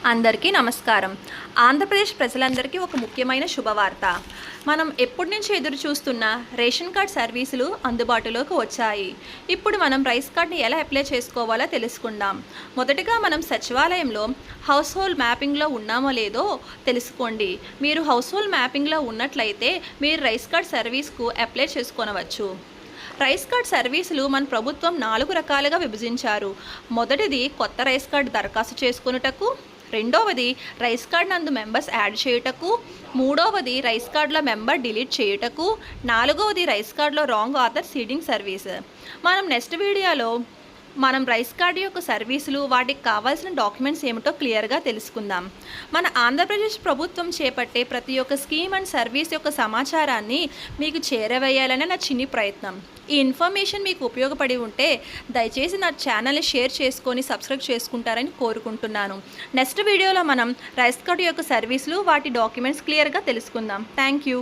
అందరికీ నమస్కారం. ఆంధ్రప్రదేశ్ ప్రజలందరికీ ఒక ముఖ్యమైన శుభవార్త. మనం ఎప్పటి నుంచి ఎదురు చూస్తున్న రేషన్ కార్డ్ సర్వీసులు అందుబాటులోకి వచ్చాయి. ఇప్పుడు మనం రైస్ కార్డ్ని ఎలా అప్లై చేసుకోవాలో తెలుసుకుందాం. మొదటగా మనం సచివాలయంలో హౌస్ హోల్డ్ మ్యాపింగ్లో ఉన్నామో లేదో తెలుసుకోండి. మీరు హౌస్ హోల్డ్ మ్యాపింగ్లో ఉన్నట్లయితే మీరు రైస్ కార్డ్ సర్వీస్కు అప్లై చేసుకోనవచ్చు. రైస్ కార్డ్ సర్వీసులు మన ప్రభుత్వం 4 రకాలుగా విభజించారు. మొదటిది కొత్త రైస్ కార్డు దరఖాస్తు చేసుకొనుటకు, రెండవది రైస్ కార్డ్ నందు మెంబర్స్ యాడ్ చేయుటకు, మూడవది రైస్ కార్డులో మెంబర్ డిలీట్ చేయుటకు, నాలుగవది రైస్ కార్డులో రాంగ్ ఆథర్ సీడింగ్ సర్వీస్. మనం నెక్స్ట్ వీడియోలో రైస్ కార్డు యొక్క సర్వీసులు, వాటికి కావాల్సిన డాక్యుమెంట్స్ ఏమిటో క్లియర్గా తెలుసుకుందాం. మన ఆంధ్రప్రదేశ్ ప్రభుత్వం చేపట్టే ప్రతి ఒక్క స్కీమ్ అండ్ సర్వీస్ యొక్క సమాచారాన్ని మీకు చేరవేయాలనే నా చిన్ని ప్రయత్నం. ఈ ఇన్ఫర్మేషన్ మీకు ఉపయోగపడి ఉంటే దయచేసి నా ఛానల్ని షేర్ చేసుకొని సబ్స్క్రైబ్ చేసుకుంటారని కోరుకుంటున్నాను. నెక్స్ట్ వీడియోలో మనం రైస్ కార్డు యొక్క సర్వీసులు, వాటి డాక్యుమెంట్స్ క్లియర్గా తెలుసుకుందాం. Thank you.